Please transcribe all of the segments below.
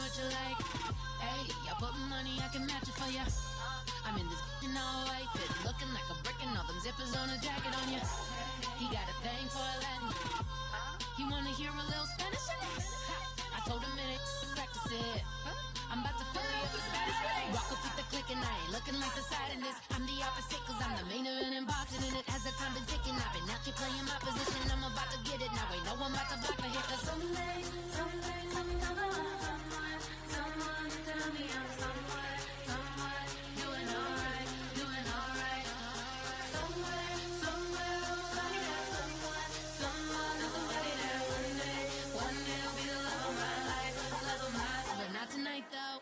what you like. Hey, y'all put money, I can match it for ya. I'm in this all white fit, looking like a brick and all them zippers on a jacket on ya. He got a thing for Latin. He wanna hear a little Spanish in it. I told him it ain't practice it. I'm about to fill you up with Spanish. Walk up with the click and I ain't looking like the side in this. I'm the opposite cause I'm the main event in boxing and it has the time been ticking. I've been out here playing my position. I'm about to get it now. Ain't no one about to block my hit cause someday, someone tell me I'm someone doing alright, doing alright. Somewhere, somebody that somebody that one day will be the love of my life, love of my life, but not tonight though.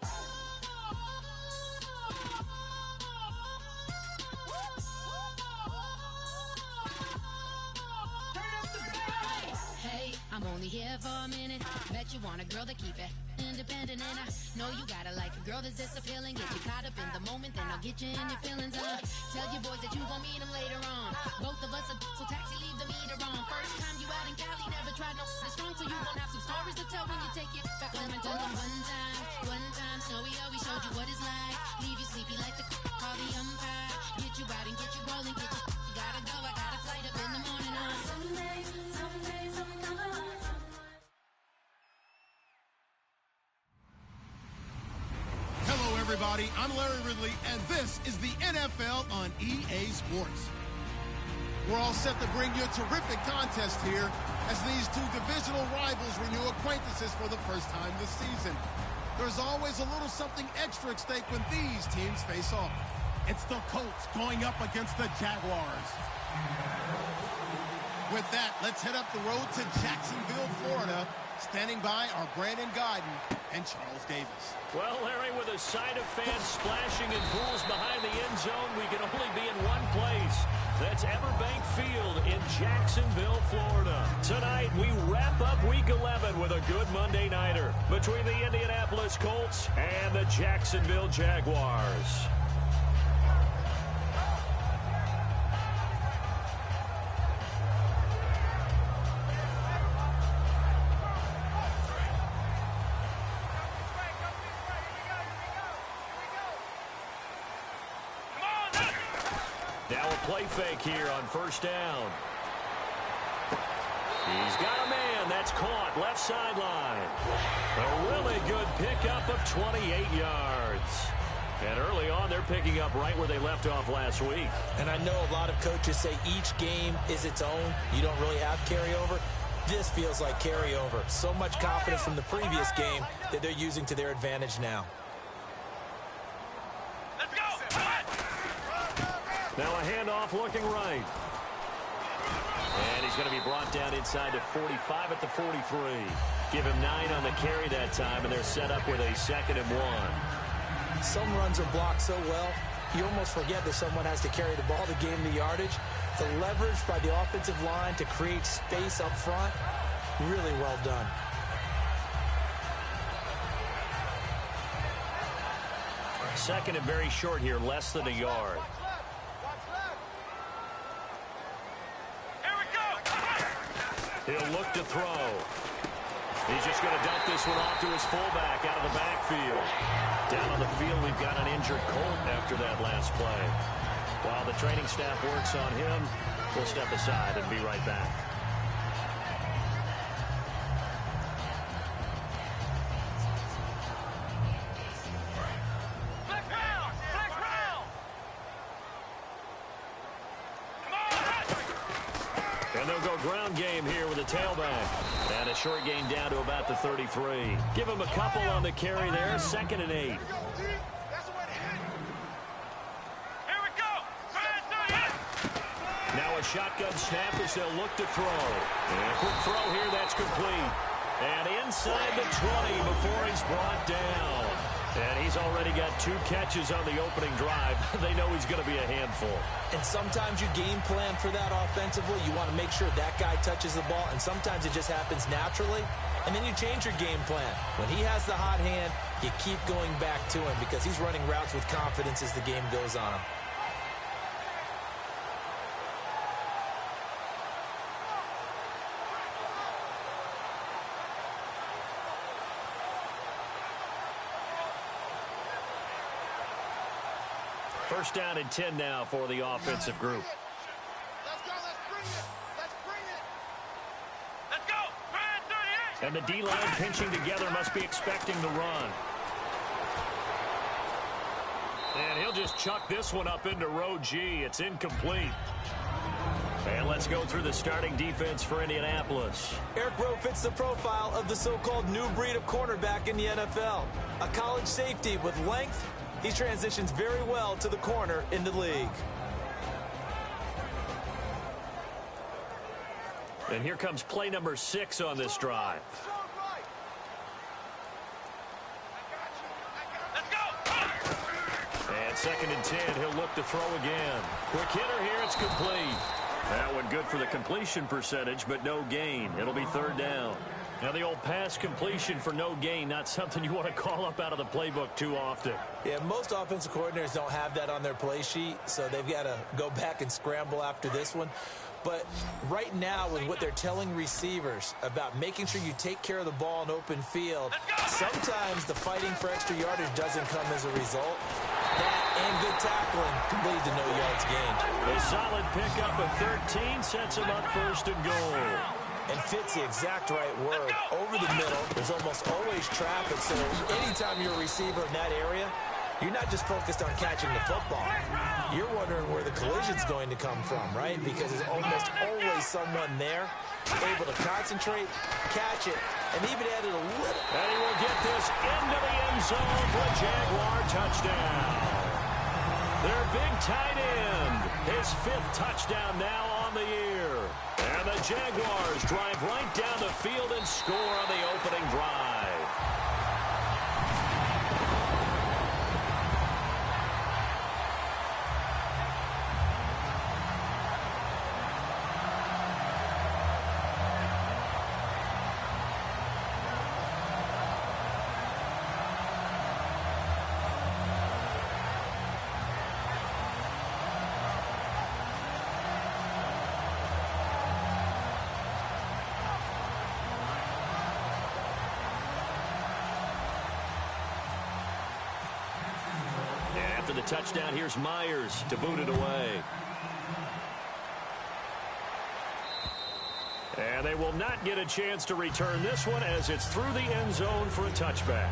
Hey, I'm only here for a minute. Bet you want a girl to keep it independent, and I know you gotta like a girl that's this appealing. Get you caught up in the moment, then I'll get you in your feelings. Tell your boys that you gon' meet them later on. Both of us are so taxi, leave the meter on. First time you out in Cali, never tried no this strong, so you gon' have some stories to tell when you take it back home and tell them one time, Snowy always showed you what it's like. Leave you sleepy like the call the umpire. Get you out and get you rolling, get you gotta go. I got a flight up in the morning on someday. Hello, everybody. I'm Larry Ridley, and this is the NFL on EA Sports. We're all set to bring you a terrific contest here as these two divisional rivals renew acquaintances for the first time this season. There's always a little something extra at stake when these teams face off. It's the Colts going up against the Jaguars. With that, let's head up the road to Jacksonville, Florida. Standing by are Brandon Godden and Charles Davis. Well, Larry, with a sight of fans splashing in pools behind the end zone, we can only be in one place. That's Everbank Field in Jacksonville, Florida. Tonight, we wrap up Week 11 with a good Monday nighter between the Indianapolis Colts and the Jacksonville Jaguars. Now a play fake here on first down. He's got a man. That's caught left sideline. A really good pickup of 28 yards. And early on, they're picking up right where they left off last week. And I know a lot of coaches say each game is its own. You don't really have carryover. This feels like carryover. So much confidence from the previous game that they're using to their advantage now. Now a handoff looking right. And he's going to be brought down inside the 45 at the 43. Give him 9 on the carry that time, and they're set up with a 2nd and 1. Some runs are blocked so well, you almost forget that someone has to carry the ball to gain the yardage. The leverage by the offensive line to create space up front, really well done. Second and very short here, less than a yard. He'll look to throw. He's just going to dump this one off to his fullback out of the backfield. Down on the field, we've got an injured Colt after that last play. While the training staff works on him, we'll step aside and be right back. And they'll go ground game here with a tailback. And a short gain down to about the 33. Give him a couple on the carry there. 2nd and 8. Now a shotgun snap as they'll look to throw. And a quick throw here, that's complete. And inside the 20 before he's brought down. And he's already got 2 catches on the opening drive. They know he's going to be a handful. And sometimes you game plan for that offensively. You want to make sure that guy touches the ball, and sometimes it just happens naturally. And then you change your game plan. When he has the hot hand, you keep going back to him because he's running routes with confidence as the game goes on. First down and 10 now for the offensive group. Let's go. Let's bring it. Let's bring it. Let's go. Man, 38. And the D-line pinching together must be expecting the run. And he'll just chuck this one up into row G. It's incomplete. And let's go through the starting defense for Indianapolis. Eric Rowe fits the profile of the so-called new breed of cornerback in the NFL. A college safety with length, he transitions very well to the corner in the league. And here comes play number 6 on this drive. And second and 10, he'll look to throw again. Quick hitter here, it's complete. That one good for the completion percentage, but no gain. It'll be third down. Now the old pass completion for no gain, not something you want to call up out of the playbook too often. Yeah, most offensive coordinators don't have that on their play sheet, so they've got to go back and scramble after this one. But right now, with what they're telling receivers about making sure you take care of the ball in open field, sometimes the fighting for extra yardage doesn't come as a result. That and good tackling can lead to no yards gained. A solid pickup of 13 sets him up first and goal. And fits the exact right word. Over the middle, there's almost always traffic, so anytime you're a receiver in that area, you're not just focused on catching the football. You're wondering where the collision's going to come from, right? Because there's almost always someone there able to concentrate, catch it, and even add it a little. And he will get this into the end zone for a Jaguar touchdown. Their big tight end, his 5th touchdown now on the year. And the Jaguars drive right down the field and score on the opening drive. After the touchdown, here's Myers to boot it away. And they will not get a chance to return this one as it's through the end zone for a touchback.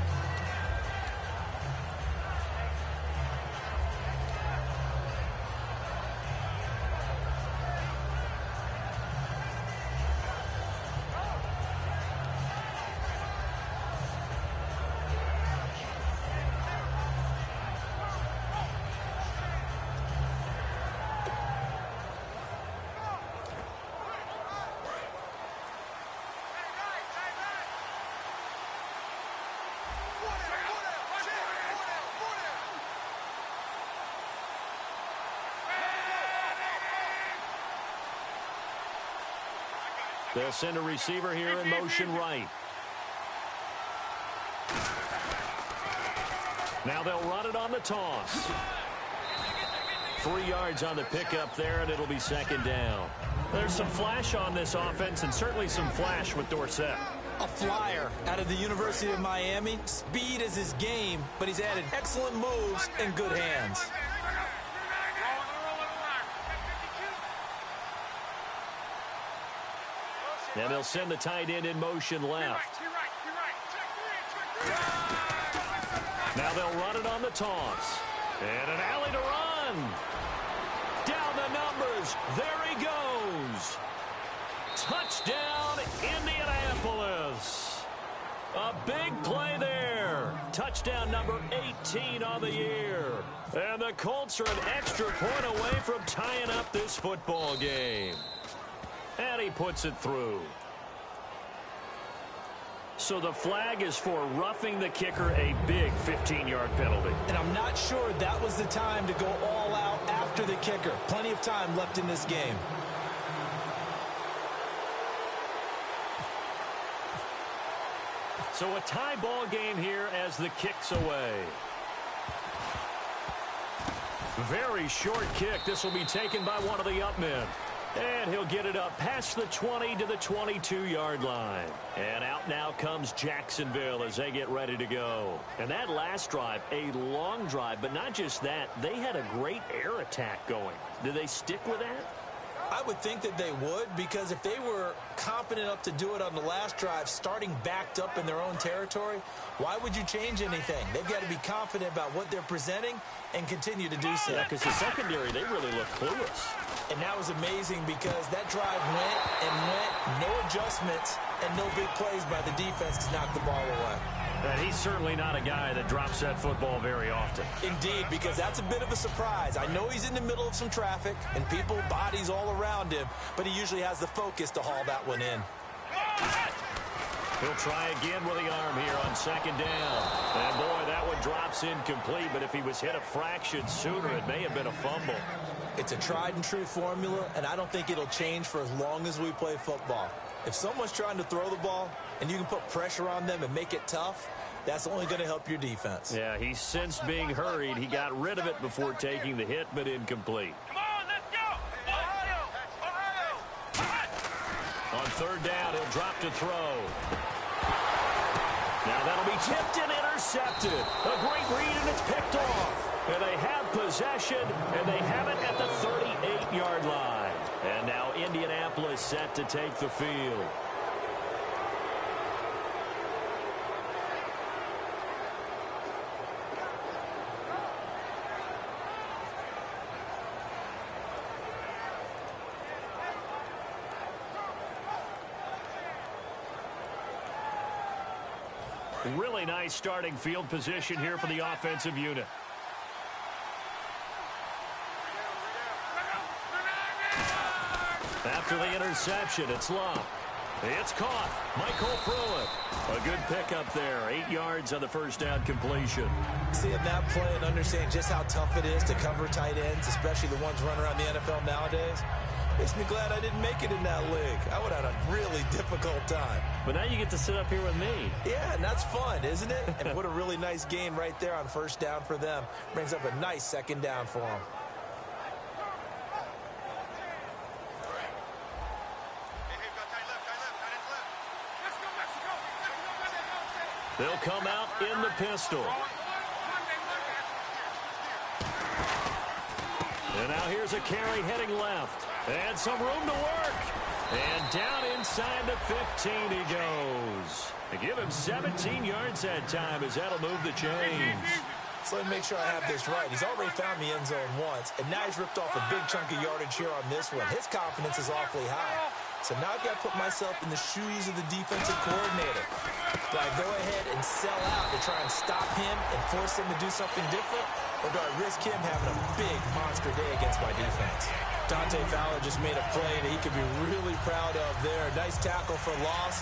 They'll send a receiver here in motion right. Now they'll run it on the toss. 3 yards on the pickup there, and it'll be second down. There's some flash on this offense, and certainly some flash with Dorsett. A flyer out of the University of Miami. Speed is his game, but he's added excellent moves and good hands. And they'll send the tight end in motion left. Now they'll run it on the toss. And an alley to run. Down the numbers. There he goes. Touchdown, Indianapolis. A big play there. Touchdown number 18 on the year. And the Colts are an extra point away from tying up this football game. And he puts it through. So the flag is for roughing the kicker, a big 15-yard penalty. And I'm not sure that was the time to go all out after the kicker. Plenty of time left in this game. So a tie ball game here as the kick's away. Very short kick. This will be taken by one of the up men. And he'll get it up past the 20 to the 22-yard line. And out now comes Jacksonville as they get ready to go. And that last drive, a long drive, but not just that. They had a great air attack going. Do they stick with that? I would think that they would, because if they were confident enough to do it on the last drive, starting backed up in their own territory, why would you change anything? They've got to be confident about what they're presenting and continue to do so. Yeah, because the secondary, they really look clueless. And that was amazing because that drive went and went, no adjustments, and no big plays by the defense to knock the ball away. And he's certainly not a guy that drops that football very often. Indeed, because that's a bit of a surprise. I know he's in the middle of some traffic and people, bodies all around him, but he usually has the focus to haul that one in. He'll try again with the arm here on second down. And boy, that one drops incomplete, but if he was hit a fraction sooner, it may have been a fumble. It's a tried and true formula, and I don't think it'll change for as long as we play football. If someone's trying to throw the ball and you can put pressure on them and make it tough, that's only going to help your defense. Yeah, he sensed being hurried. He got rid of it before taking the hit, but incomplete. Come on, let's go! Ohio! On third down, he'll drop to throw. Now that'll be tipped and intercepted. A great read, and it's picked off. And they have possession, and they have it at the 38-yard line. And now Indianapolis set to take the field. Really nice starting field position here for the offensive unit. After the interception, it's Love. It's caught. Michael Pruitt. A good pickup there. 8 yards on the first down completion. Seeing that play and understanding just how tough it is to cover tight ends, especially the ones running around the NFL nowadays, makes me glad I didn't make it in that league. I would have had a really difficult time. But now you get to sit up here with me. Yeah, and that's fun, isn't it? And what a really nice gain right there on first down for them. Brings up a nice second down for them. They'll come out in the pistol. And now here's a carry heading left. And some room to work. And down inside the 15 he goes. They give him 17 yards that time as that'll move the chains. So let me make sure I have this right. He's already found the end zone once, and now he's ripped off a big chunk of yardage here on this one. His confidence is awfully high. So now I've got to put myself in the shoes of the defensive coordinator. Do I go ahead and sell out to try and stop him and force him to do something different? Or do I risk him having a big monster day against my defense? Dante Fowler just made a play that he could be really proud of there. Nice tackle for loss.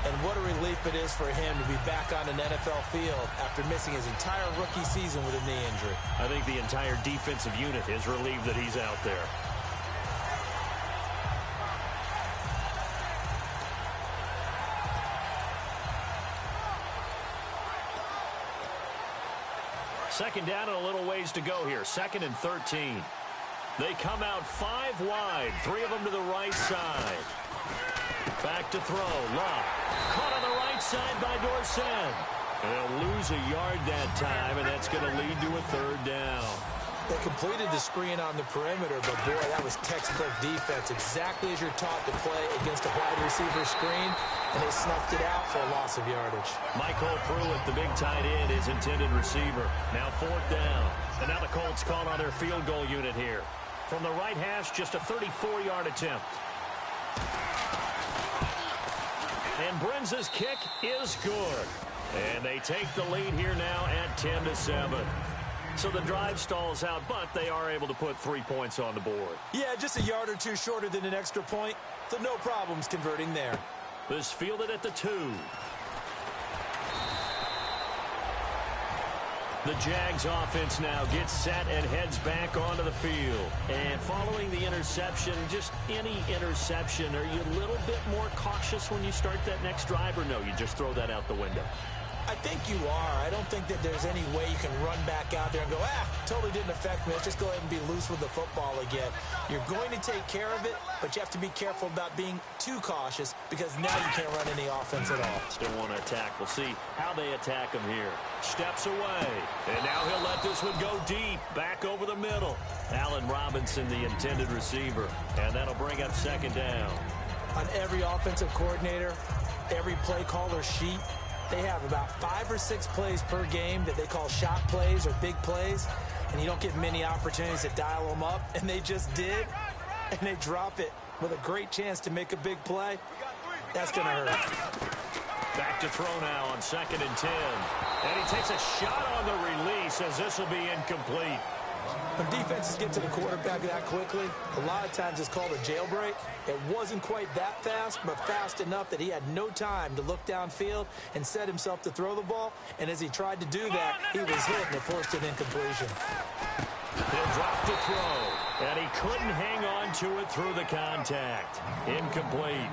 And what a relief it is for him to be back on an NFL field after missing his entire rookie season with a knee injury. I think the entire defensive unit is relieved that he's out there. Second down and a little ways to go here. 2nd and 13. They come out 5 wide. 3 of them to the right side. Back to throw. Love. Caught on the right side by Dorsett. They'll lose a yard that time, and that's going to lead to a 3rd down. They completed the screen on the perimeter, but boy, that was textbook defense. Exactly as you're taught to play against a wide receiver screen, and they snuffed it out for a loss of yardage. Michael Pruitt, the big tight end, is intended receiver. Now 4th down. And now the Colts call on their field goal unit here. From the right hash, just a 34-yard attempt. And Brenza's kick is good. And they take the lead here now at 10-7. So the drive stalls out, but they are able to put 3 points on the board. Yeah, just a yard or two shorter than an extra point, so no problems converting there. This fielded at the 2. The Jags offense now gets set and heads back onto the field. And following the interception, just any interception, are you a little bit more cautious when you start that next drive, or no, you just throw that out the window? I think you are. I don't think that there's any way you can run back out there and go, totally didn't affect me. Let's just go ahead and be loose with the football again. You're going to take care of it, but you have to be careful about being too cautious because now you can't run any offense at all. Still want to attack. We'll see how they attack him here. Steps away, and now he'll let this one go deep, back over the middle. Allen Robinson, the intended receiver, and that'll bring up second down. On every offensive coordinator, every play caller sheet, they have about 5 or 6 plays per game that they call shot plays or big plays, and you don't get many opportunities to dial them up, and they just did, and they drop it with a great chance to make a big play. That's going to hurt. Back to throw now on 2nd and 10. And he takes a shot on the release as this will be incomplete. When defenses get to the quarterback that quickly, a lot of times it's called a jailbreak. It wasn't quite that fast, but fast enough that he had no time to look downfield and set himself to throw the ball. And as he tried to do that, he was hit and it forced an incompletion. He'll drop the throw, and he couldn't hang on to it through the contact. Incomplete.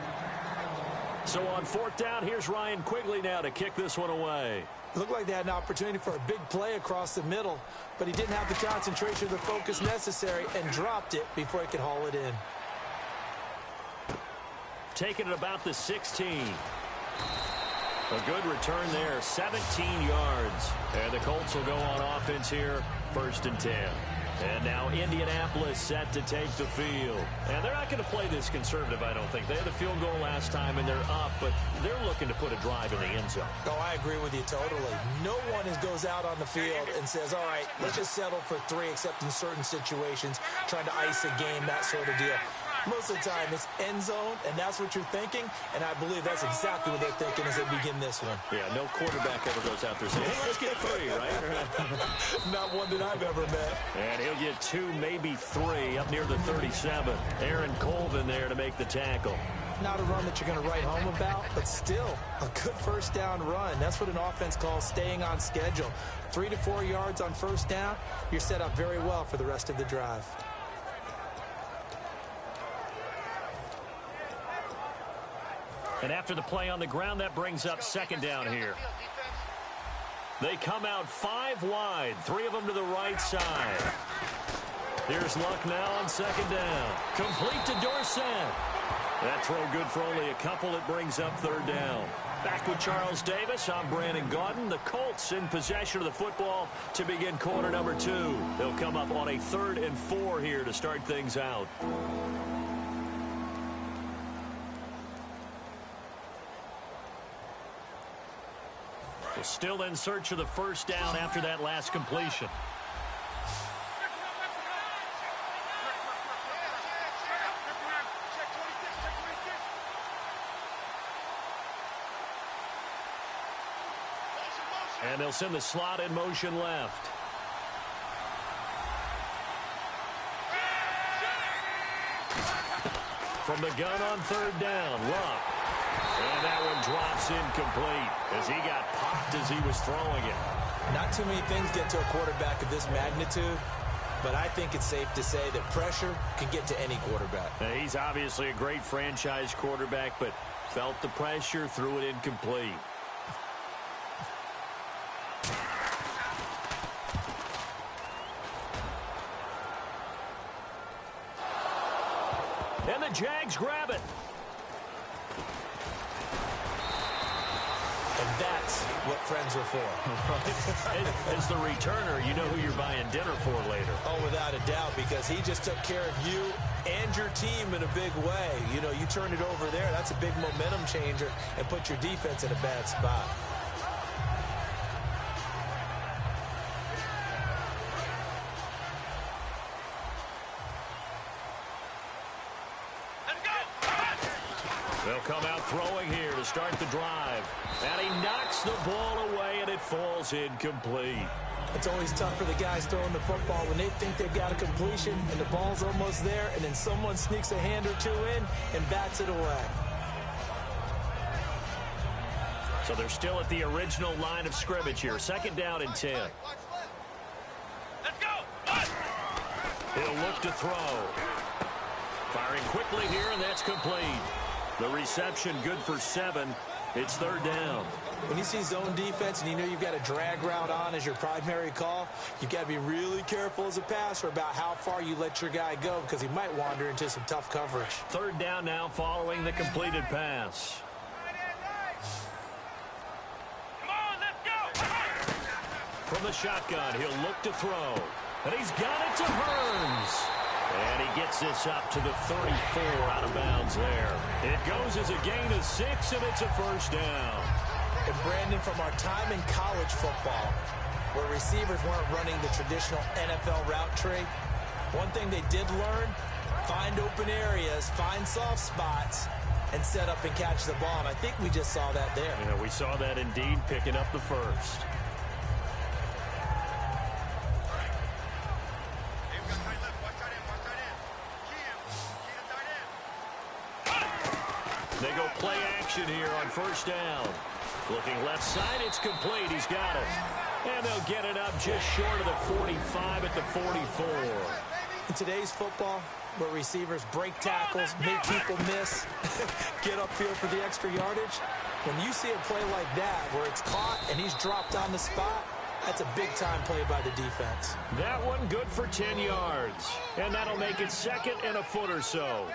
So on 4th down, here's Ryan Quigley now to kick this one away. It looked like they had an opportunity for a big play across the middle, but he didn't have the concentration or the focus necessary and dropped it before he could haul it in. Taking it about the 16. A good return there, 17 yards. And the Colts will go on offense here, 1st and 10. And now Indianapolis set to take the field. And they're not going to play this conservative, I don't think. They had the field goal last time, and they're up, but they're looking to put a drive in the end zone. Oh, I agree with you totally. No one goes out on the field and says, all right, let's just settle for 3, except in certain situations, trying to ice a game, that sort of deal. Most of the time, it's end zone, and that's what you're thinking, and I believe that's exactly what they're thinking as they begin this one. Yeah, no quarterback ever goes out there saying, hey, let's get 3, right? Not one that I've ever met. And he'll get 2, maybe 3, up near the 37. Aaron Colvin there to make the tackle. Not a run that you're going to write home about, but still a good 1st down run. That's what an offense calls staying on schedule. 3 to 4 yards on 1st down, you're set up very well for the rest of the drive. And after the play on the ground, that brings up 2nd down here. They come out 5 wide, 3 of them to the right side. Here's Luck now on 2nd down. Complete to Dorsett. That throw good for only a couple. It brings up 3rd down. Back with Charles Davis, I'm Brandon Gaudin. The Colts in possession of the football to begin quarter number 2. They'll come up on a 3rd and 4 here to start things out. We're still in search of the 1st down after that last completion. And they'll send the slot in motion left. From the gun on 3rd down, Luck. And that one drops incomplete as he got popped as he was throwing it. Not too many things get to a quarterback of this magnitude, but I think it's safe to say that pressure can get to any quarterback. Now, he's obviously a great franchise quarterback, but felt the pressure, threw it incomplete. And the Jags grab it. And that's what friends are for. As the returner, you know who you're buying dinner for later. Oh, without a doubt, because he just took care of you and your team in a big way. You know, you turn it over there, that's a big momentum changer and put your defense in a bad spot. They'll come out throwing here to start the drive. And he knocks the ball away, and it falls incomplete. It's always tough for the guys throwing the football when they think they've got a completion and the ball's almost there, and then someone sneaks a hand or 2 in and bats it away. So they're still at the original line of scrimmage here. 2nd down and 10. Let's go. He'll look to throw. Firing quickly here, and that's complete. The reception good for 7, It's third down. When you see zone defense and you know you've got a drag route on as your primary call, you've got to be really careful as a passer about how far you let your guy go because he might wander into some tough coverage. Third down now following the completed pass. Come on, let's go. From the shotgun, he'll look to throw. And he's got it to Hearns. And he gets this up to the 34 out of bounds there. It goes as a gain of 6, and it's a first down. And Brandon, from our time in college football, where receivers weren't running the traditional NFL route tree, one thing they did learn, find open areas, find soft spots, and set up and catch the ball. And I think we just saw that there. Yeah, we saw that indeed, picking up the first. They go play action here on first down. Looking left side, it's complete. He's got it. And they'll get it up just short of the 45 at the 44. In today's football, where receivers break tackles, make people miss, get upfield for the extra yardage, when you see a play like that where it's caught and he's dropped on the spot, that's a big-time play by the defense. That one good for 10 yards. And that'll make it second and a foot or so.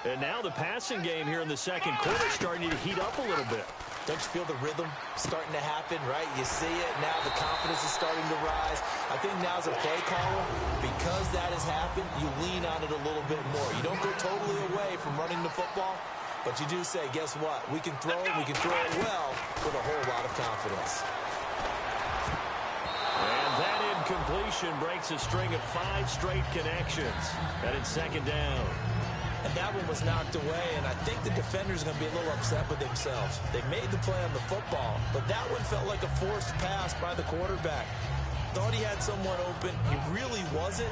And now the passing game here in the second quarter starting to heat up a little bit. Don't you feel the rhythm starting to happen, right? You see it. Now the confidence is starting to rise. I think now as a play caller, because that has happened, you lean on it a little bit more. You don't go totally away from running the football, but you do say, guess what? We can throw it. We can throw it well with a whole lot of confidence. And that incompletion breaks a string of 5 straight connections. And it's second down. And that one was knocked away, and I think the defenders are going to be a little upset with themselves. They made the play on the football, but that one felt like a forced pass by the quarterback. Thought he had someone open. He really wasn't.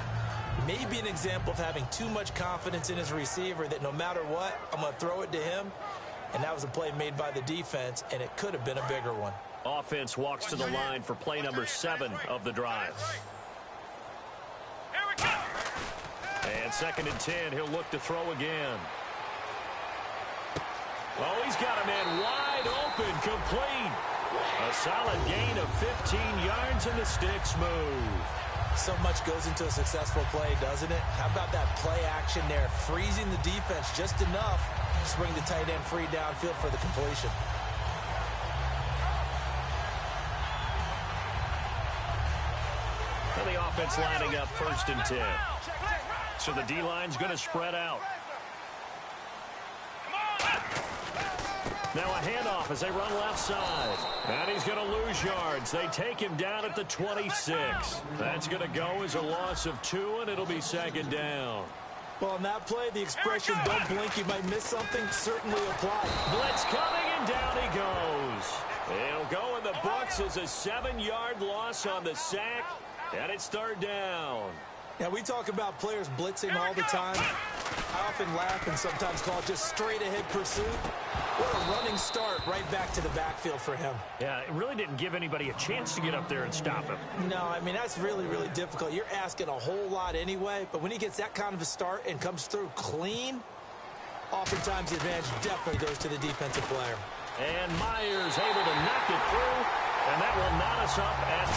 Maybe an example of having too much confidence in his receiver that no matter what, I'm going to throw it to him. And that was a play made by the defense, and it could have been a bigger one. Offense walks to the line for play number 7 of the drive. Here we go. And second and 10, he'll look to throw again. Oh, he's got a man wide open, complete. A solid gain of 15 yards, and the sticks move. So much goes into a successful play, doesn't it? How about that play action there, freezing the defense just enough to bring the tight end free downfield for the completion. And the offense lining up first and 10. So the D-line's going to spread out. Now a handoff as they run left side. And he's going to lose yards. They take him down at the 26. That's going to go as a loss of 2, and it'll be second down. Well, on that play, the expression, don't blink, you might miss something, certainly applied. Blitz coming, and down he goes. It'll go in the books as a 7-yard loss on the sack, and it's third down. Now, we talk about players blitzing all the time. I often laugh and sometimes call it just straight-ahead pursuit. What a running start right back to the backfield for him. Yeah, it really didn't give anybody a chance to get up there and stop him. No, I mean, that's really, really difficult. You're asking a whole lot anyway, but when he gets that kind of a start and comes through clean, oftentimes the advantage definitely goes to the defensive player. And Myers able to knock it through, and that will knot us up at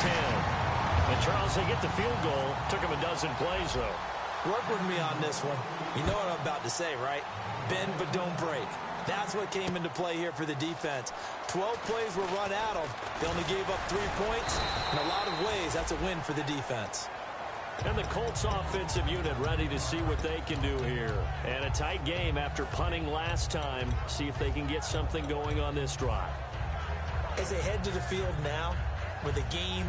10. And Charles, they get the field goal. Took him a dozen plays, though. Work with me on this one. You know what I'm about to say, right? Bend but don't break. That's what came into play here for the defense. 12 plays were run at them. They only gave up 3 points. In a lot of ways, that's a win for the defense. And the Colts offensive unit ready to see what they can do here. And a tight game after punting last time. See if they can get something going on this drive. As they head to the field now, with a game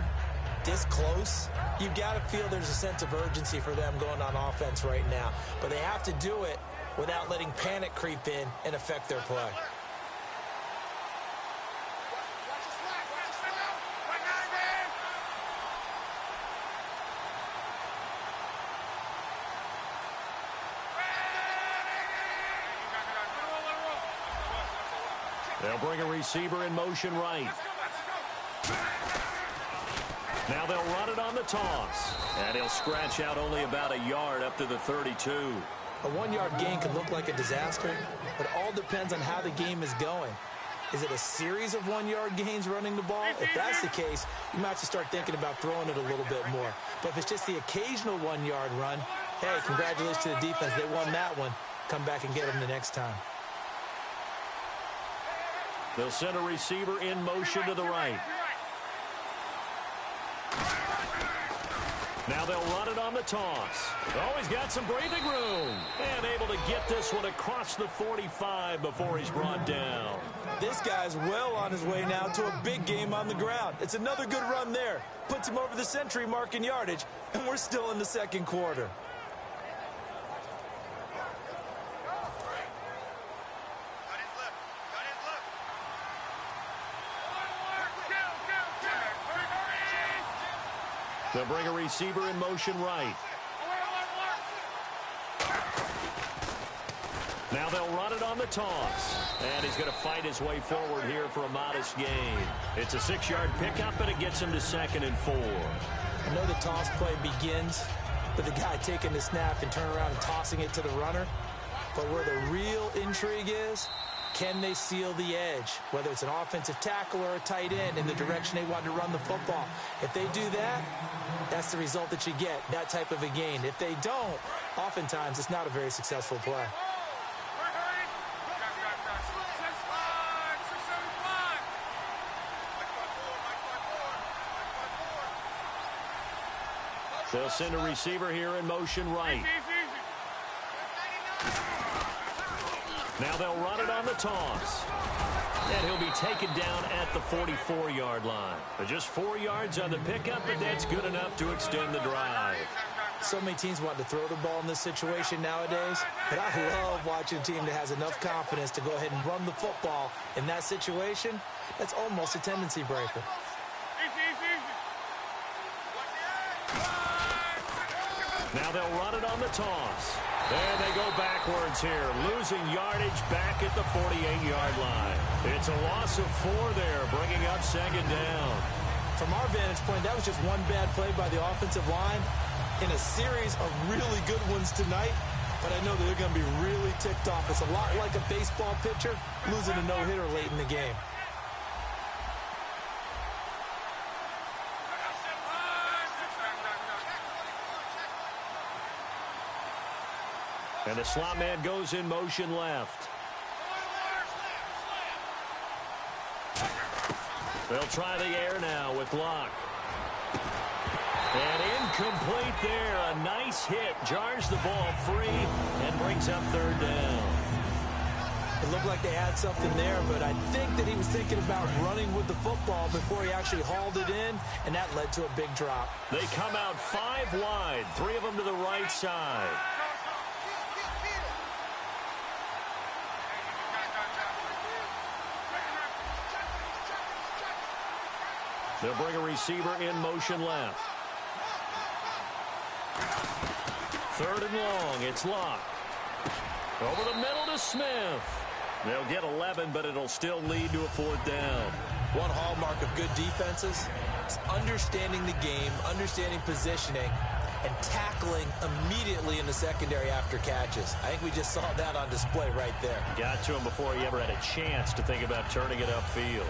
this close, you've got to feel there's a sense of urgency for them going on offense right now. But they have to do it without letting panic creep in and affect their play. They'll bring a receiver in motion right. Now they'll run it on the toss. And he'll scratch out only about a yard up to the 32. A 1-yard gain could look like a disaster, but it all depends on how the game is going. Is it a series of 1-yard gains running the ball? If that's the case, you might have to start thinking about throwing it a little bit more. But if it's just the occasional 1-yard run, hey, congratulations to the defense. They won that one. Come back and get them the next time. They'll send a receiver in motion to the right. Now they'll run it on the toss. Oh, he's got some breathing room. And able to get this one across the 45 before he's brought down. This guy's well on his way now to a big game on the ground. It's another good run there. Puts him over the century mark in yardage, and we're still in the second quarter. They'll bring a receiver in motion right. Now they'll run it on the toss. And he's going to fight his way forward here for a modest gain. It's a 6-yard pickup, and it gets him to 2nd and 4. I know the toss play begins with the guy taking the snap and turning around and tossing it to the runner. But where the real intrigue is, can they seal the edge? Whether it's an offensive tackle or a tight end in the direction they want to run the football. If they do that, that's the result that you get, that type of a gain. If they don't, oftentimes it's not a very successful play. They'll send a receiver here in motion right. Now they'll run it on the toss. And he'll be taken down at the 44-yard line. Just 4 yards on the pickup, but that's good enough to extend the drive. So many teams want to throw the ball in this situation nowadays, but I love watching a team that has enough confidence to go ahead and run the football in that situation. That's almost a tendency breaker. Now they'll run it on the toss. And they go backwards here, losing yardage back at the 48-yard line. It's a loss of 4 there, bringing up 2nd down. From our vantage point, that was just one bad play by the offensive line in a series of really good ones tonight. But I know that they're going to be really ticked off. It's a lot like a baseball pitcher losing a no-hitter late in the game. And the slot man goes in motion left. They'll try the air now with Locke. And incomplete there. A nice hit. Jars the ball free and brings up 3rd down. It looked like they had something there, but I think that he was thinking about running with the football before he actually hauled it in, and that led to a big drop. They come out 5 wide. 3 of them to the right side. They'll bring a receiver in motion left. 3rd and long. It's Locke. Over the middle to Smith. They'll get 11, but it'll still lead to a 4th down. One hallmark of good defenses is understanding the game, understanding positioning, and tackling immediately in the secondary after catches. I think we just saw that on display right there. Got to him before he ever had a chance to think about turning it upfield.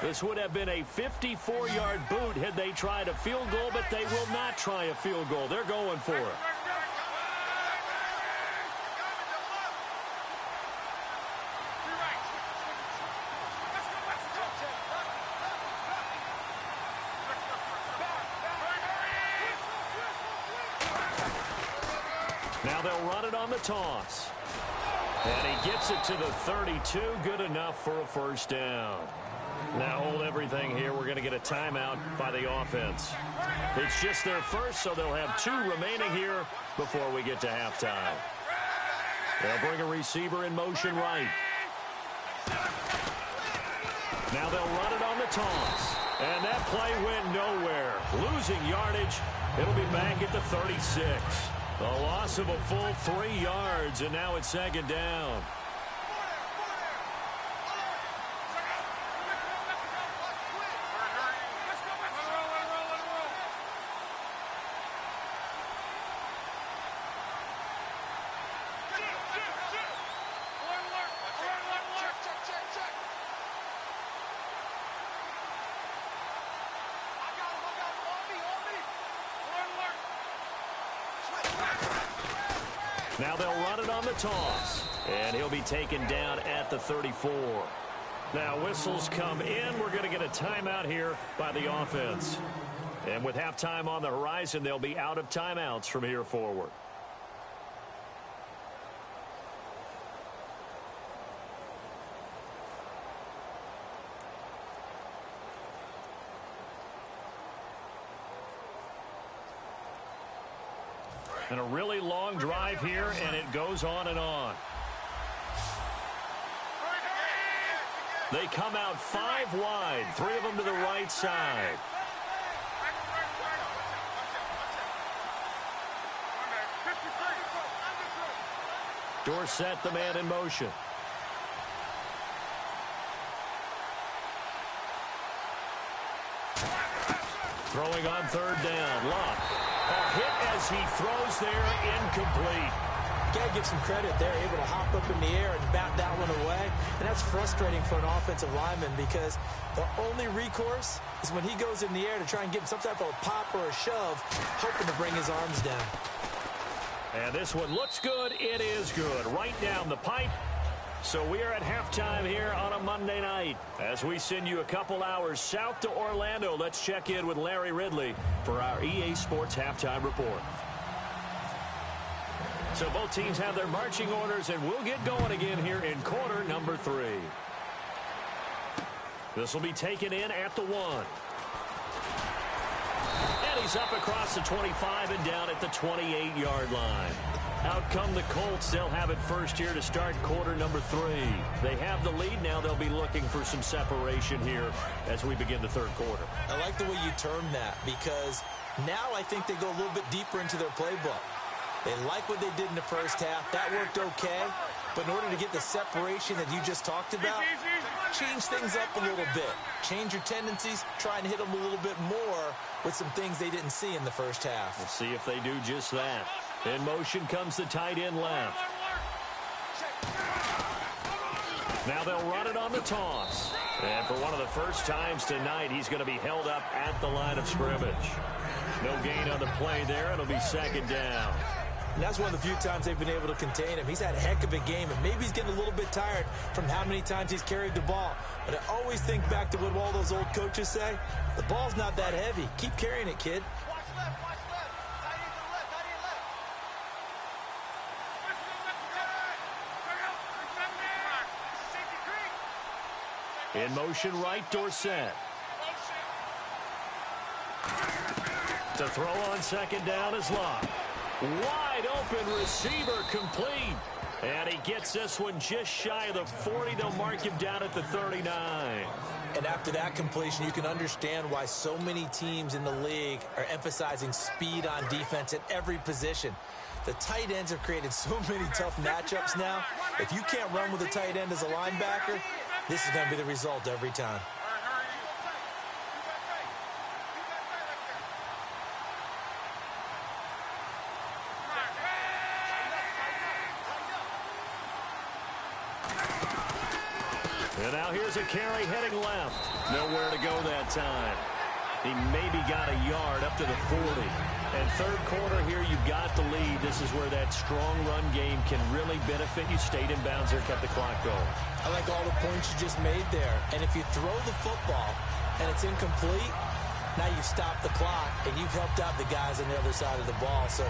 This would have been a 54-yard boot had they tried a field goal, but they will not try a field goal. They're going for it. Now they'll run it on the toss. And he gets it to the 32. Good enough for a 1st down. Now hold everything here. We're going to get a timeout by the offense. It's just their first, so they'll have 2 remaining here before we get to halftime. They'll bring a receiver in motion right. Now they'll run it on the toss. And that play went nowhere. Losing yardage. It'll be back at the 36. A loss of a full 3 yards, and now it's 2nd down. Now they'll run it on the toss. And he'll be taken down at the 34. Now whistles come in. We're going to get a timeout here by the offense. And with halftime on the horizon, they'll be out of timeouts from here forward. And a really long drive here, and it goes on and on. They come out 5 wide, 3 of them to the right side. Dorsett, the man in motion. Throwing on 3rd down. Locke. A hit as he throws there, incomplete. Got to give some credit there, able to hop up in the air and bat that one away. And that's frustrating for an offensive lineman because the only recourse is when he goes in the air to try and get some type of a pop or a shove, hoping to bring his arms down. And this one looks good. It is good. Right down the pipe. So we are at halftime here on a Monday night. As we send you a couple hours south to Orlando, let's check in with Larry Ridley for our EA Sports Halftime Report. So both teams have their marching orders, and we'll get going again here in quarter number 3. This will be taken in at the 1. And he's up across the 25 and down at the 28-yard line. Out come the Colts. They'll have it first here to start quarter number 3. They have the lead. Now they'll be looking for some separation here as we begin the 3rd quarter. I like the way you term that because now I think they go a little bit deeper into their playbook. They like what they did in the first half. That worked okay. But in order to get the separation that you just talked about, change things up a little bit. Change your tendencies. Try and hit them a little bit more with some things they didn't see in the first half. We'll see if they do just that. In motion comes the tight end left. Now they'll run it on the toss. And for one of the first times tonight, he's going to be held up at the line of scrimmage. No gain on the play there. It'll be 2nd down. And that's one of the few times they've been able to contain him. He's had a heck of a game, and maybe he's getting a little bit tired from how many times he's carried the ball. But I always think back to what all those old coaches say. The ball's not that heavy. Keep carrying it, kid. In motion right, Dorsett. To throw on 2nd down is Locke. Wide open receiver complete. And he gets this one just shy of the 40. They'll mark him down at the 39. And after that completion, you can understand why so many teams in the league are emphasizing speed on defense at every position. The tight ends have created so many tough matchups now. If you can't run with a tight end as a linebacker, this is going to be the result every time. And now here's a carry heading left. Nowhere to go that time. He maybe got a yard up to the 40. And 3rd quarter here, you've got the lead. This is where that strong run game can really benefit you. Stayed in bounds there, kept the clock going. I like all the points you just made there. And if you throw the football and it's incomplete, now you've stopped the clock and you've helped out the guys on the other side of the ball. So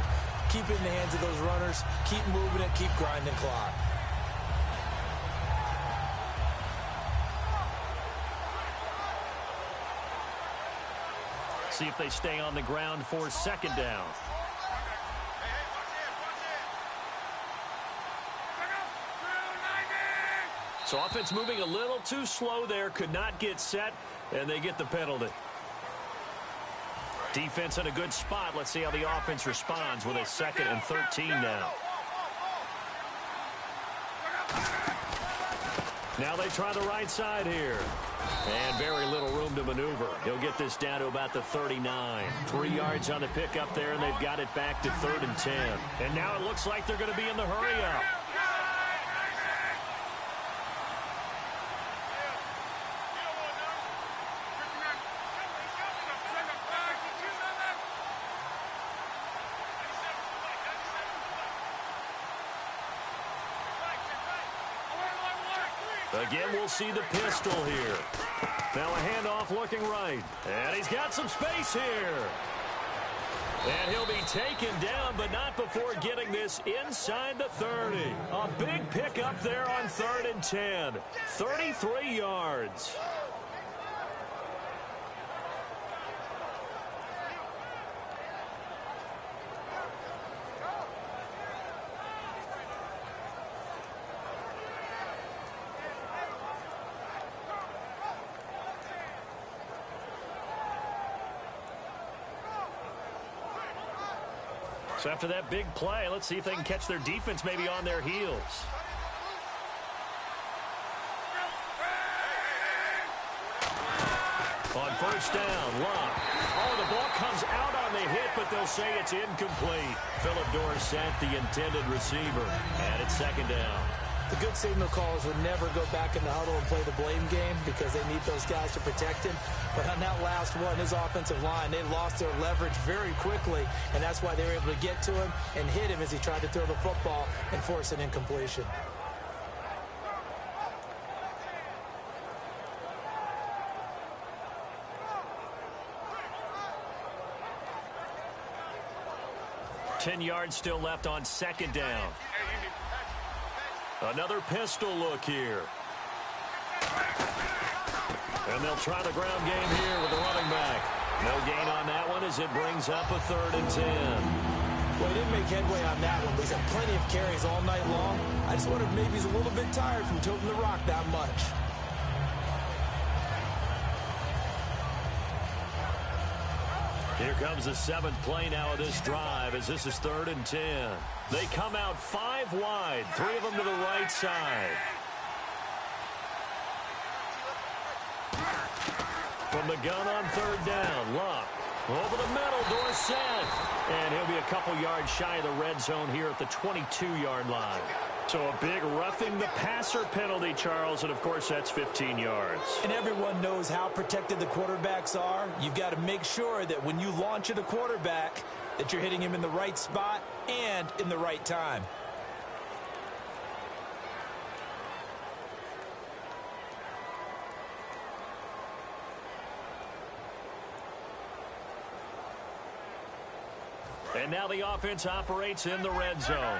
keep it in the hands of those runners. Keep moving it. Keep grinding clock. See if they stay on the ground for 2nd down. So offense moving a little too slow there. Could not get set, and they get the penalty. Defense in a good spot. Let's see how the offense responds with a 2nd and 13 now. Now they try the right side here. And very little room to maneuver. He'll get this down to about the 39. 3 yards on the pickup there, and they've got it back to 3rd and 10. And now it looks like they're going to be in the hurry up. Again, we'll see the pistol here. Now a handoff looking right. And he's got some space here. And he'll be taken down, but not before getting this inside the 30. A big pickup there on 3rd and 10. 33 yards. So after that big play, let's see if they can catch their defense maybe on their heels. On 1st down, Love. Oh, the ball comes out on the hit, but they'll say it's incomplete. Phillip Dorsett, the intended receiver, and it's 2nd down. The good signal callers would never go back in the huddle and play the blame game because they need those guys to protect him. But on that last one, his offensive line, they lost their leverage very quickly, and that's why they were able to get to him and hit him as he tried to throw the football and force an incompletion. Ten yards still left on 2nd down. Another pistol look here. And they'll try the ground game here with the running back. No gain on that one as it brings up a 3rd and 10. Well, he didn't make headway on that one, but he's had plenty of carries all night long. I just wonder if maybe he's a little bit tired from toting the rock that much. Here comes the 7th play now of this drive as this is 3rd and 10. They come out 5 wide, 3 of them to the right side. From the gun on 3rd down, Luck. Over the middle, Dorsett. And he'll be a couple yards shy of the red zone here at the 22-yard line. So a big roughing the passer penalty, Charles, and of course that's 15 yards. And everyone knows how protected the quarterbacks are. You've got to make sure that when you launch at a quarterback that you're hitting him in the right spot and in the right time. And now the offense operates in the red zone.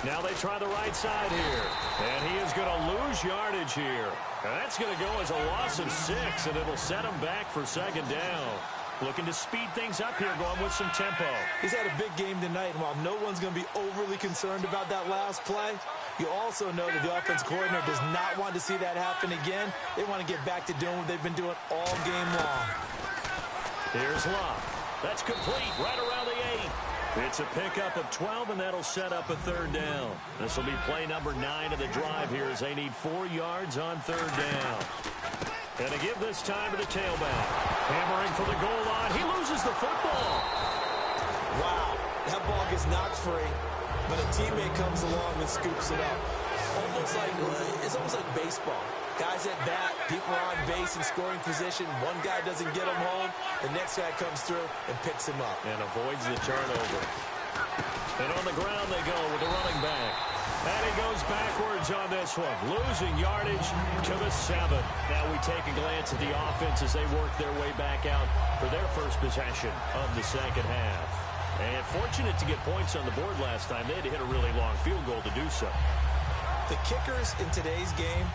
Now they try the right side here. And he is going to lose yardage here. And that's going to go as a loss of 6, and it'll set him back for 2nd down. Looking to speed things up here, going with some tempo. He's had a big game tonight, and while no one's going to be overly concerned about that last play, you also know that the offense coordinator does not want to see that happen again. They want to get back to doing what they've been doing all game long. Here's Love. That's complete right around the 8. It's a pickup of 12, and that'll set up a 3rd down. This will be play number 9 of the drive here as they need 4 yards on 3rd down. And to give this time to the tailback. Hammering for the goal line. He loses the football. Wow, that ball gets knocked free, but a teammate comes along and scoops it up. It's almost like baseball. Guys at bat, people are on base in scoring position. One guy doesn't get him home. The next guy comes through and picks him up. And avoids the turnover. And on the ground they go with the running back. And he goes backwards on this one. Losing yardage to the 7. Now we take a glance at the offense as they work their way back out for their first possession of the 2nd half. And fortunate to get points on the board last time. They had to hit a really long field goal to do so. The kickers in today's game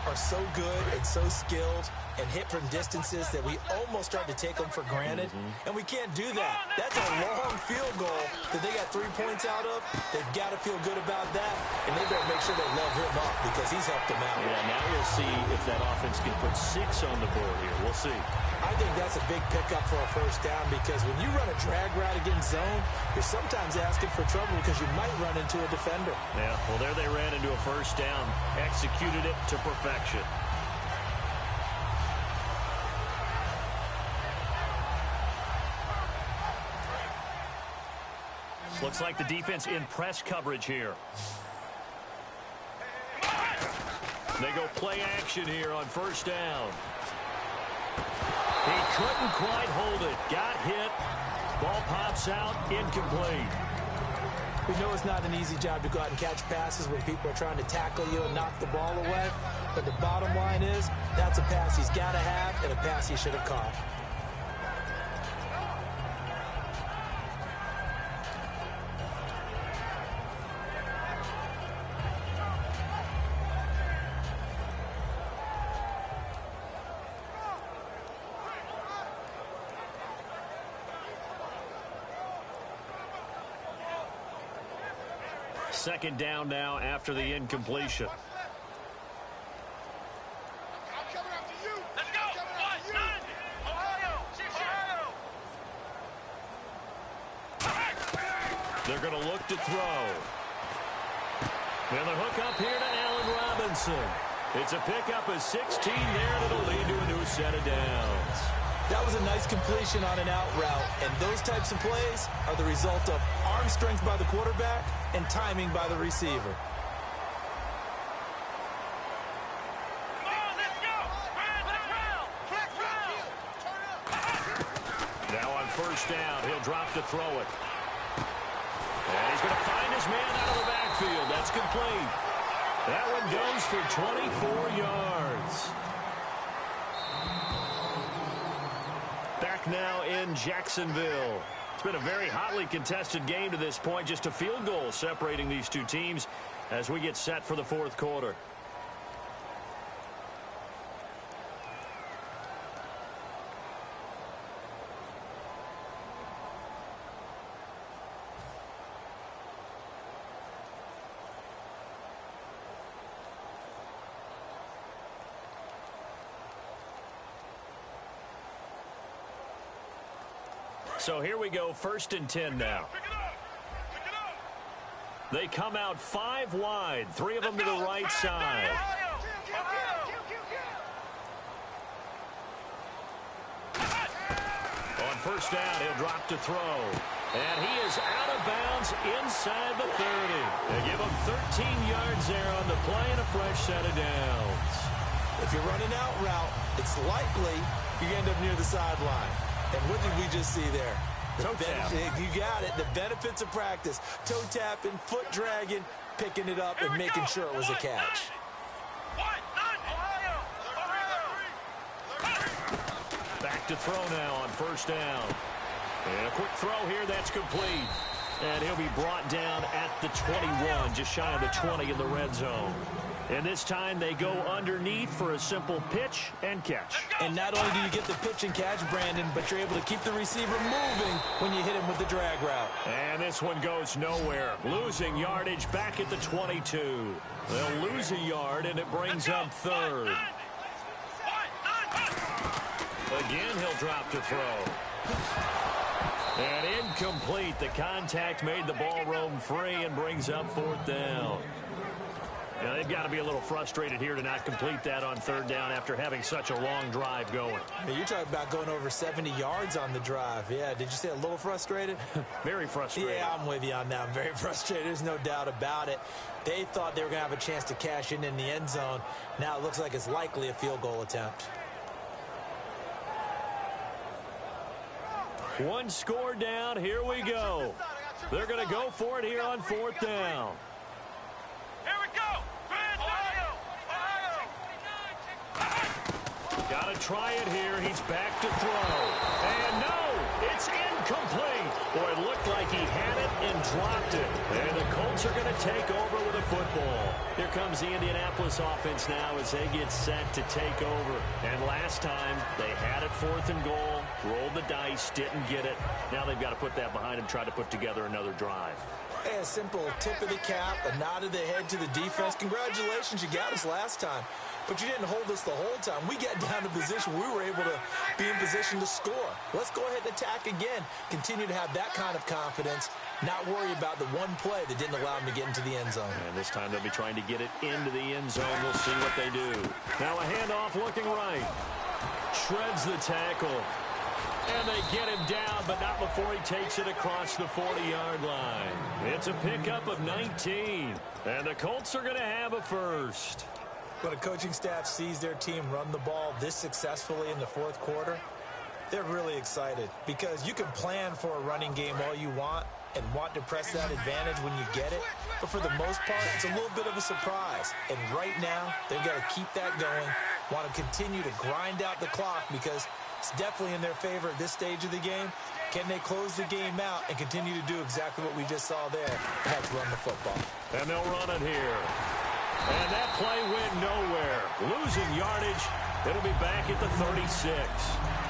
are so good and so skilled and hit from distances that we almost start to take them for granted. And we can't do that. That's a long field goal that they got 3 points out of. They've got to feel good about that, and they better make sure they love him up because he's helped them out. Yeah, now we'll see if that offense can put 6 on the board here. We'll see. I think that's a big pickup for a 1st down because when you run a drag route against zone, you're sometimes asking for trouble because you might run into a defender. Yeah, well, there they ran into a 1st down. Executed it to perfection. Looks like the defense in press coverage here. They go play action here on 1st down. He couldn't quite hold it. Got hit. Ball pops out. Incomplete. We know it's not an easy job to go out and catch passes when people are trying to tackle you and knock the ball away. But the bottom line is, that's a pass he's got to have and a pass he should have caught. Second down now after the incompletion. I'm coming after you. Let's go. I'm coming after you. Ohio. They're going to look to throw. And the hook up here to Allen Robinson. It's a pickup of 16 there, and it'll lead to a new set of downs. That was a nice completion on an out route, and those types of plays are the result of arm strength by the quarterback and timing by the receiver. Come on, let's go. Flex round. Now on first down, he'll drop to throw it. And he's going to find his man out of the backfield. That's complete. That one goes for 24 yards. Back now in Jacksonville. It's been a very hotly contested game to this point. Just a field goal separating these two teams as we get set for the fourth quarter. So here we go, 1st and 10 now. They come out 5 wide, 3 of them to the right side. On first down, he'll drop to throw. And he is out of bounds inside the 30. They give him 13 yards there on the play and a fresh set of downs. If you're running out route, it's likely you end up near the sideline. And what did we just see there? Toe tap. You got it. The benefits of practice. Toe tapping, foot dragging, picking it up, and making sure it was a catch. Back to throw now on first down. And a quick throw here, that's complete. And he'll be brought down at the 21, just shy of the 20 in the red zone. And this time they go underneath for a simple pitch and catch. And not only do you get the pitch and catch, Brandon, but you're able to keep the receiver moving when you hit him with the drag route. And this one goes nowhere. Losing yardage back at the 22. They'll lose a yard, and it brings up 3rd. Again, he'll drop to throw. And incomplete. The contact made the ball roam free and brings up 4th down. Now, they've got to be a little frustrated here to not complete that on 3rd down after having such a long drive going. Hey, you're talking about going over 70 yards on the drive. Yeah, did you say a little frustrated? Very frustrated. Yeah, I'm with you on that. I'm very frustrated. There's no doubt about it. They thought they were going to have a chance to cash in the end zone. Now it looks like it's likely a field goal attempt. One score down. Here we go. They're going to go for it here on 4th down. Here we go. Got to try it here. He's back to throw. And no, it's incomplete. Boy, it looked like he had it and dropped it. And the Colts are going to take over with a football. Here comes the Indianapolis offense now as they get set to take over. And last time, they had it 4th and goal, rolled the dice, didn't get it. Now they've got to put that behind them, try to put together another drive. Hey, a simple tip of the cap, a nod of the head to the defense. Congratulations, you got us last time. But you didn't hold us the whole time. We got down to position. We were able to be in position to score. Let's go ahead and attack again. Continue to have that kind of confidence. Not worry about the one play that didn't allow them to get into the end zone. And this time they'll be trying to get it into the end zone. We'll see what they do. Now a handoff looking right. Shreds the tackle. And they get him down, but not before he takes it across the 40-yard line. It's a pickup of 19. And the Colts are going to have a first. When a coaching staff sees their team run the ball this successfully in the 4th quarter, They're really excited because you can plan for a running game all you want and want to press that advantage when you get it. But for the most part, it's a little bit of a surprise. And right now, they've got to keep that going, want to continue to grind out the clock because it's definitely in their favor at this stage of the game. Can they close the game out and continue to do exactly what we just saw there? That's run the football. And they'll run it here. And that play went nowhere. Losing yardage. It'll be back at the 36.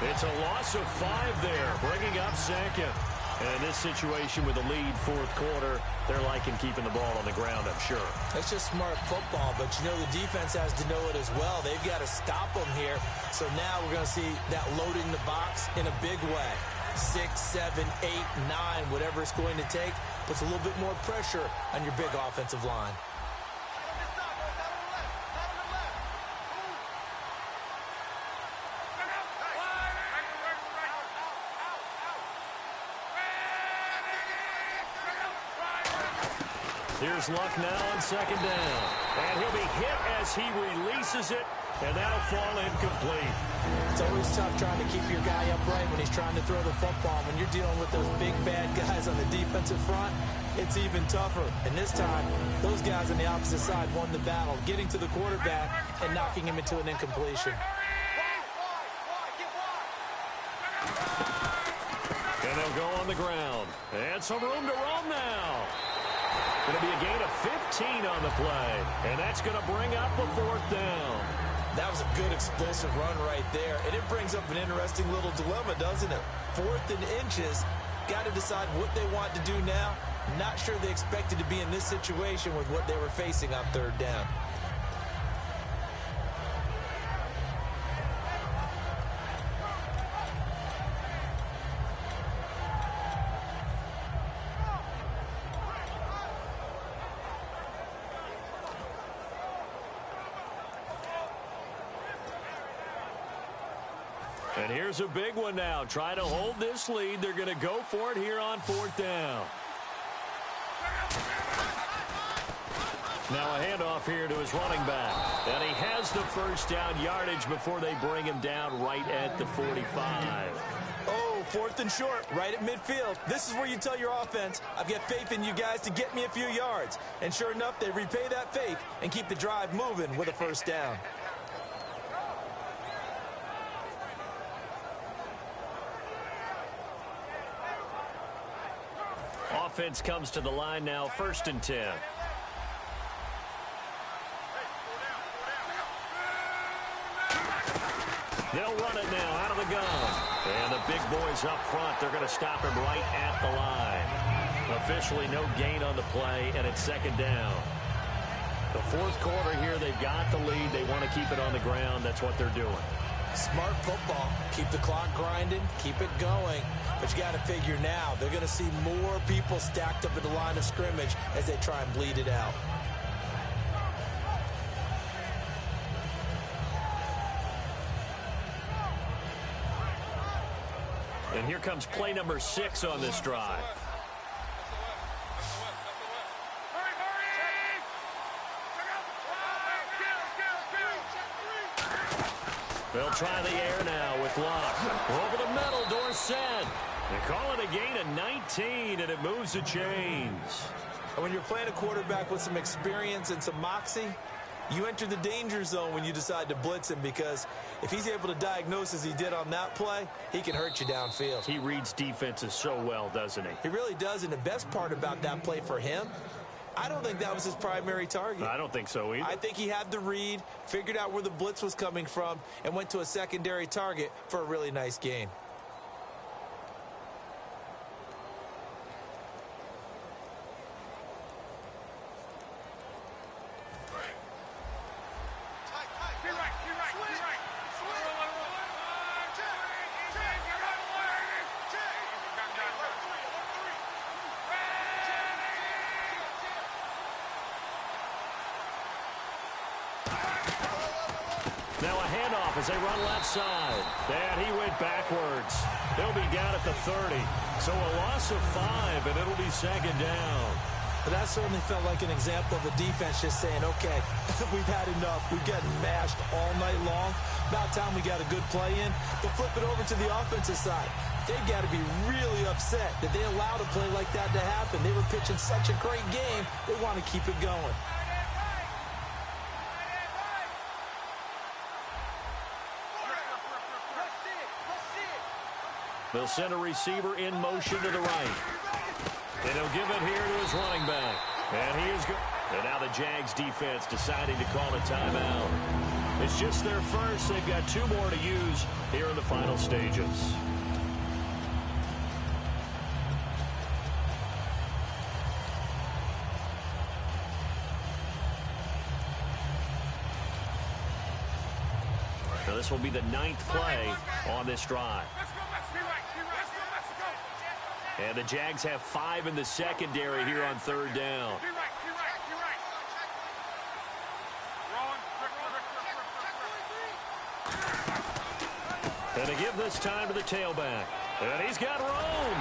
It's a loss of 5 there, bringing up second. And in this situation with the lead fourth quarter, they're liking keeping the ball on the ground, I'm sure. It's just smart football, but you know the defense has to know it as well. They've got to stop them here. So now we're going to see that loading the box in a big way. 6, 7, 8, 9, whatever it's going to take, puts a little bit more pressure on your big offensive line. Here's Luck now on second down. And he'll be hit as he releases it, and that'll fall incomplete. It's always tough trying to keep your guy upright when he's trying to throw the football. When you're dealing with those big, bad guys on the defensive front, it's even tougher. And this time, those guys on the opposite side won the battle, getting to the quarterback and knocking him into an incompletion. And they'll go on the ground. And some room to roam now. Going to be a gain of 15 on the play. And that's going to bring up a fourth down. That was a good explosive run right there. And it brings up an interesting little dilemma, doesn't it? 4th and inches. Got to decide what they want to do now. Not sure they expected to be in this situation with what they were facing on 3rd down. And here's a big one now. Trying to hold this lead. They're going to go for it here on 4th down. Now a handoff here to his running back. And he has the first down yardage before they bring him down right at the 45. Oh, 4th and short, right at midfield. This is where you tell your offense, I've got faith in you guys to get me a few yards. And sure enough, they repay that faith and keep the drive moving with a first down. Offense comes to the line now, 1st and 10. They'll run it now out of the gun. And the big boys up front, they're going to stop him right at the line. Officially no gain on the play, and it's 2nd down. The 4th quarter here, they've got the lead. They want to keep it on the ground. That's what they're doing. Smart football. Keep the clock grinding. Keep it going. But you got to figure now, they're going to see more people stacked up at the line of scrimmage as they try and bleed it out. And here comes play number 6 on this drive. They'll try the air now with Luck. Over the middle, Dorsett. They call it a gain of 19, and it moves the chains. And when you're playing a quarterback with some experience and some moxie, you enter the danger zone when you decide to blitz him, because if he's able to diagnose as he did on that play, he can hurt you downfield. He reads defenses so well, doesn't he? He really does, and the best part about that play for him, I don't think that was his primary target. I don't think so either. I think he had the read, figured out where the blitz was coming from, and went to a secondary target for a really nice gain. Now a handoff as they run left side. And he went backwards. They'll be down at the 30. So a loss of 5, and it'll be 2nd down. But that certainly felt like an example of the defense just saying, okay, we've had enough. We've gotten mashed all night long. About time we got a good play in. But flip it over to the offensive side. They've got to be really upset that they allowed a play like that to happen. They were pitching such a great game, they want to keep it going. They'll send a receiver in motion to the right. And he'll give it here to his running back. And he is good. And now the Jags defense deciding to call a timeout. It's just their first. They've got 2 more to use here in the final stages. Now this will be the 9th play on this drive. And the Jags have 5 in the secondary here on 3rd down. And they give this time to the tailback. And he's got room.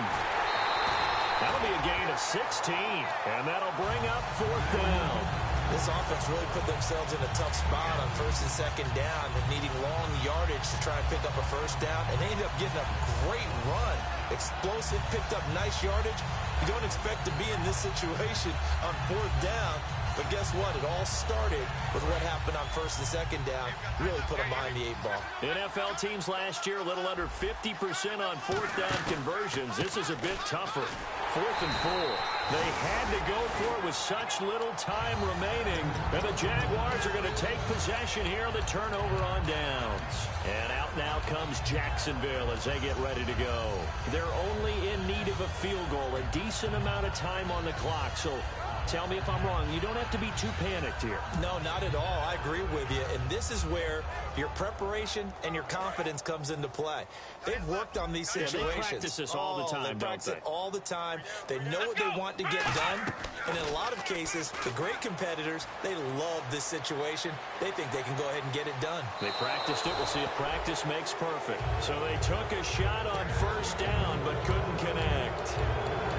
That'll be a gain of 16. And that'll bring up 4th down. This offense really put themselves in a tough spot on 1st and 2nd down. They're needing long yardage to try and pick up a 1st down. And they ended up getting a great run. Explosive, picked up nice yardage. You don't expect to be in this situation on 4th down. But guess what? It all started with what happened on 1st and 2nd down. Really put them behind the 8 ball. NFL teams last year a little under 50% on 4th down conversions. This is a bit tougher. 4th and 4. They had to go for it with such little time remaining. And the Jaguars are going to take possession here on the turnover on downs. And out now comes Jacksonville as they get ready to go. They're only in need of a field goal, a decent amount of time on the clock. So tell me if I'm wrong. You don't have to be too panicked here. No, not at all. I agree with you. And this is where your preparation and your confidence comes into play. They've worked on these situations. They practice this all the time, They practice it all the time. They know what they want to get done. And in a lot of cases, the great competitors, they love this situation. They think they can go ahead and get it done. They practiced it. We'll see if practice makes perfect. So they took a shot on 1st down but couldn't connect.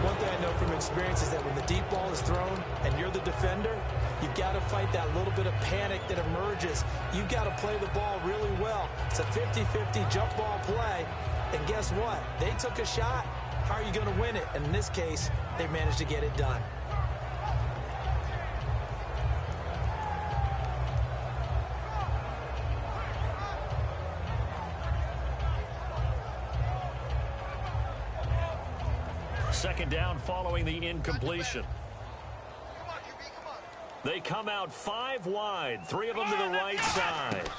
One thing I know from experience is that when the deep ball is thrown and you're the defender, you've got to fight that little bit of panic that emerges. You've got to play the ball really well. It's a 50-50 jump ball play. And guess what? They took a shot. How are you going to win it? And in this case, they managed to get it done. Second down following the incompletion. They come out 5 wide, 3 of them to the right side.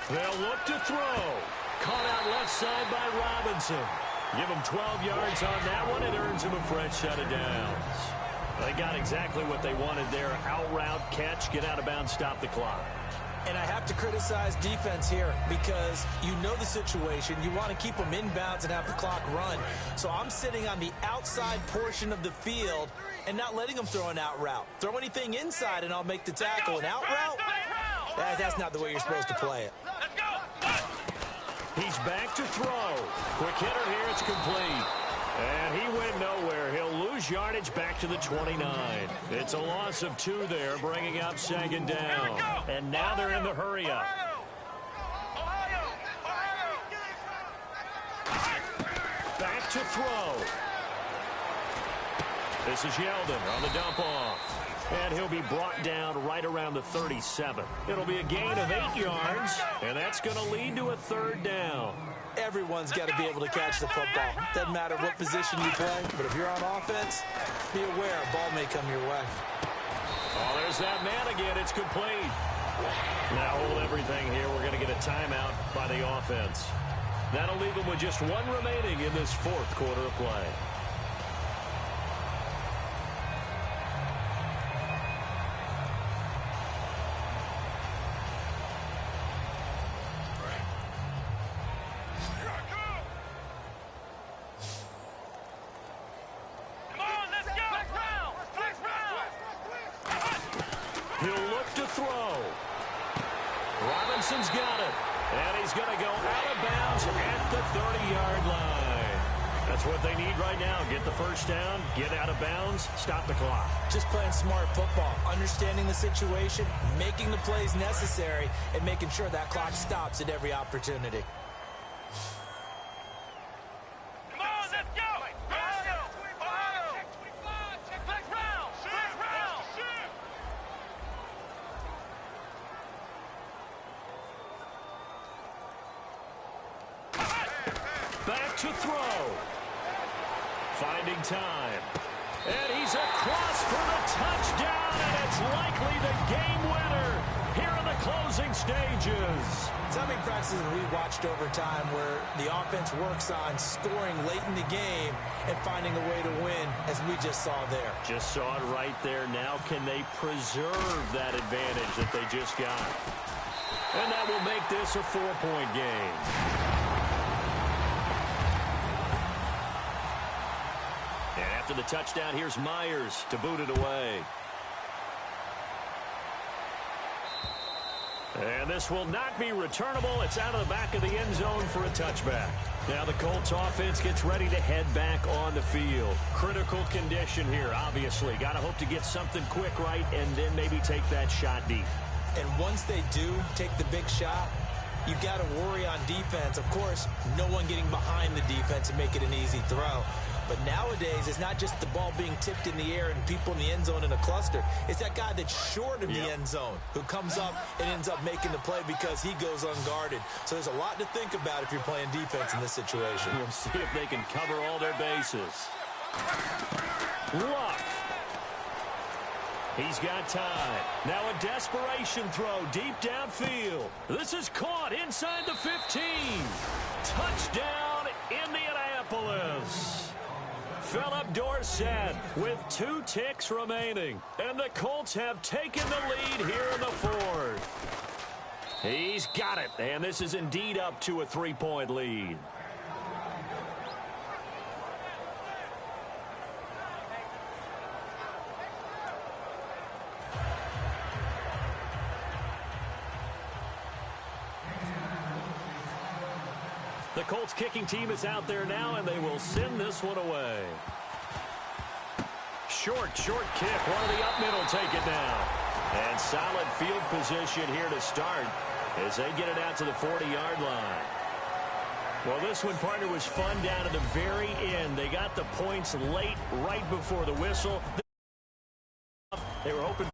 They'll look to throw. Caught out left side by Robinson. Give him 12 yards on that one. It earns him a fresh set of downs. They got exactly what they wanted there. Out route, catch, get out of bounds, stop the clock. And I have to criticize defense here because you know the situation. You want to keep them inbounds and have the clock run. So I'm sitting on the outside portion of the field and not letting them throw an out route. Throw anything inside and I'll make the tackle. An out route? That's not the way you're supposed to play it. He's back to throw. Quick hitter here. It's complete. And he went nowhere. He'll lose yardage back to the 29. It's a loss of 2 there, bringing up 2nd down. And now they're in the hurry-up. Back to throw. This is Yeldon on the dump-off. And he'll be brought down right around the 37. It'll be a gain of 8 yards, and that's going to lead to a 3rd down. Everyone's got to be able to catch the football. Doesn't matter what position you play, but if you're on offense, be aware a ball may come your way. Oh, there's that man again. It's complete. Now hold everything here. We're going to get a timeout by the offense. That'll leave them with just 1 remaining in this 4th quarter of play. He'll look to throw. Robinson's got it. And he's going to go out of bounds at the 30-yard line. That's what they need right now. Get the first down, get out of bounds, stop the clock. Just playing smart football, understanding the situation, making the plays necessary, and making sure that clock stops at every opportunity. Come on, let's go. Back to throw. Finding time. And he's across for the touchdown, and it's likely the game winner here in the closing stages. So many practices we watched over time where the offense works on scoring late in the game and finding a way to win, as we just saw there. Just saw it right there. Now can they preserve that advantage that they just got? And that will make this a 4-point game. And after the touchdown, here's Myers to boot it away. And this will not be returnable. It's out of the back of the end zone for a touchback. Now the Colts offense gets ready to head back on the field. Critical condition here, obviously. Got to hope to get something quick right and then maybe take that shot deep. And once they do take the big shot, you've got to worry on defense. Of course, no one getting behind the defense and make it an easy throw. But nowadays, it's not just the ball being tipped in the air and people in the end zone in a cluster. It's that guy that's short of the end zone who comes up and ends up making the play because he goes unguarded. So there's a lot to think about if you're playing defense in this situation. We'll see if they can cover all their bases. Luck. He's got time. Now a desperation throw deep downfield. This is caught inside the 15. Touchdown, Indianapolis. Philip Dorsett with 2 ticks remaining. And the Colts have taken the lead here in the 4th. He's got it. And this is indeed up to a 3-point lead. The Colts kicking team is out there now, and they will send this one away. Short kick. One of the up middle take it down. And solid field position here to start as they get it out to the 40-yard line. Well, this one, partner, was fun down at the very end. They got the points late, right before the whistle. They were hoping